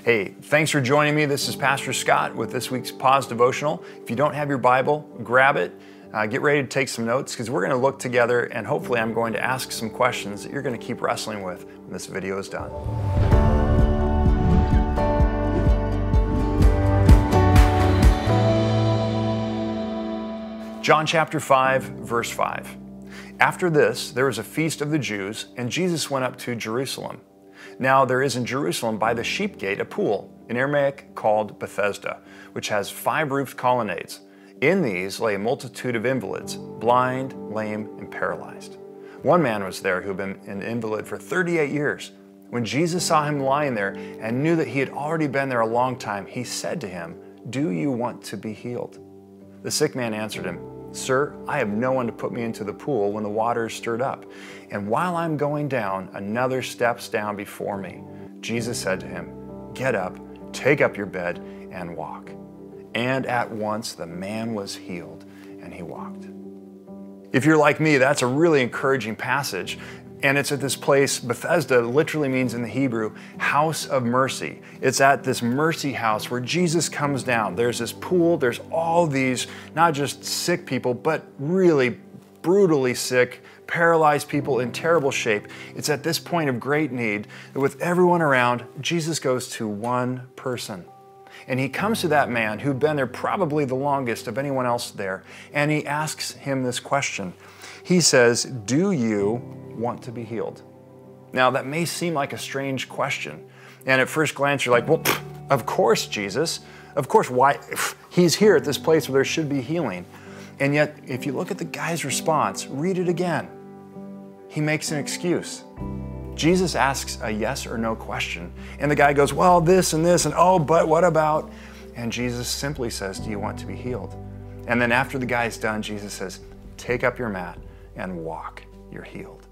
Hey, thanks for joining me. This is Pastor Scott with this week's Pause Devotional. If you don't have your Bible, grab it. Get ready to take some notes because we're going to look together and hopefully I'm going to ask some questions that you're going to keep wrestling with when this video is done. John chapter 5, verse 5. After this, there was a feast of the Jews, and Jesus went up to Jerusalem. Now there is in Jerusalem by the sheep gate a pool, in Aramaic called Bethesda, which has 5 roofed colonnades. In these lay a multitude of invalids, blind, lame, and paralyzed. One man was there who had been an invalid for 38 years. When Jesus saw him lying there and knew that he had already been there a long time, he said to him, "Do you want to be healed?" The sick man answered him, "Sir, I have no one to put me into the pool when the water is stirred up. And while I'm going down, another steps down before me." Jesus said to him, "Get up, take up your bed, and walk." And at once the man was healed, and he walked. If you're like me, that's a really encouraging passage. And it's at this place, Bethesda literally means in the Hebrew, house of mercy. It's at this mercy house where Jesus comes down. There's this pool, there's all these, not just sick people, but really brutally sick, paralyzed people in terrible shape. It's at this point of great need that with everyone around, Jesus goes to one person. And he comes to that man who'd been there probably the longest of anyone else there, and he asks him this question. He says, "Do you want to be healed?" Now that may seem like a strange question. And at first glance, you're like, well, of course, Jesus. Of course, why? He's here at this place where there should be healing. And yet, if you look at the guy's response, read it again. He makes an excuse. Jesus asks a yes or no question. And the guy goes, well, this, and oh, but what about? And Jesus simply says, "Do you want to be healed?" And then after the guy's done, Jesus says, "Take up your mat and walk. You're healed."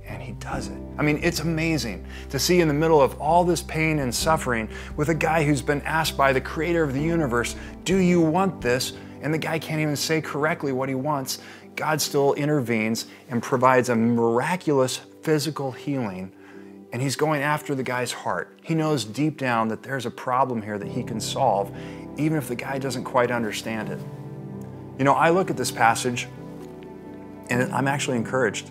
And he does it. I mean, it's amazing to see in the middle of all this pain and suffering with a guy who's been asked by the creator of the universe, "Do you want this?" And the guy can't even say correctly what he wants. God still intervenes and provides a miraculous physical healing. And he's going after the guy's heart. He knows deep down that there's a problem here that he can solve, even if the guy doesn't quite understand it. You know, I look at this passage and I'm actually encouraged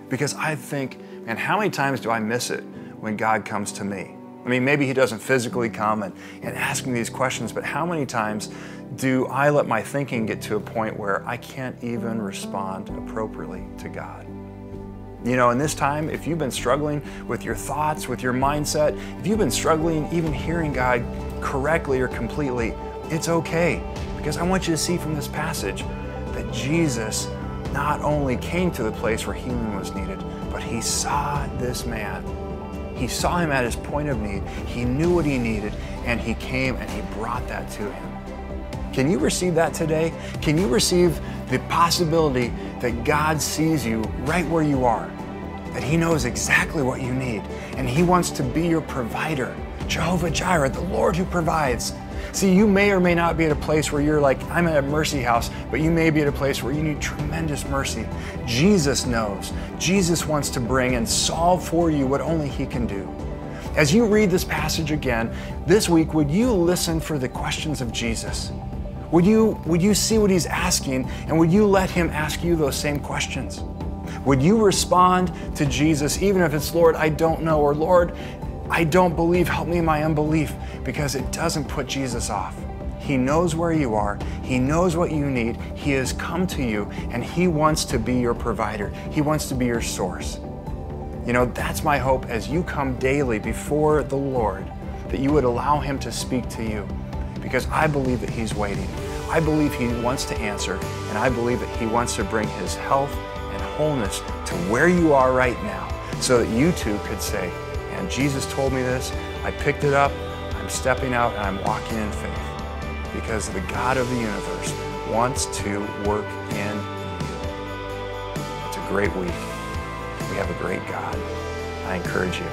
because I think, man, how many times do I miss it when God comes to me? I mean, maybe he doesn't physically come and ask me these questions, but how many times do I let my thinking get to a point where I can't even respond appropriately to God? You know, in this time, if you've been struggling with your thoughts, with your mindset, if you've been struggling even hearing God correctly or completely, it's okay. Because I want you to see from this passage that Jesus not only came to the place where healing was needed, but he saw this man. He saw him at his point of need. He knew what he needed, and he came and he brought that to him. Can you receive that today? Can you receive the possibility that God sees you right where you are, that he knows exactly what you need, and he wants to be your provider? Jehovah Jireh, the Lord who provides. See, you may or may not be at a place where you're like, I'm at a mercy house, but you may be at a place where you need tremendous mercy. Jesus knows. Jesus wants to bring and solve for you what only he can do. As you read this passage again, this week, would you listen for the questions of Jesus? Would you see what he's asking, and would you let him ask you those same questions? Would you respond to Jesus, even if it's, "Lord, I don't know," or "Lord, I don't believe, help me in my unbelief," because it doesn't put Jesus off. He knows where you are. He knows what you need. He has come to you, and he wants to be your provider. He wants to be your source. You know, that's my hope as you come daily before the Lord, that you would allow him to speak to you, because I believe that he's waiting. I believe he wants to answer, and I believe that he wants to bring his health and wholeness to where you are right now, so that you too could say, "And Jesus told me this, I picked it up, I'm stepping out, and I'm walking in faith." Because the God of the universe wants to work in you. It's a great week. We have a great God. I encourage you,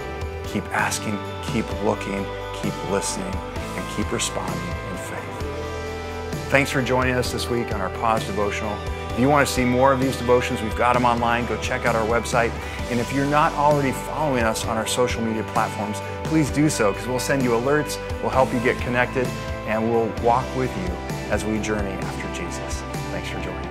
keep asking, keep looking, keep listening, and keep responding in faith. Thanks for joining us this week on our Pause Devotional. If you want to see more of these devotions, we've got them online. Go check out our website. And if you're not already following us on our social media platforms, please do so, because we'll send you alerts, we'll help you get connected, and we'll walk with you as we journey after Jesus. Thanks for joining.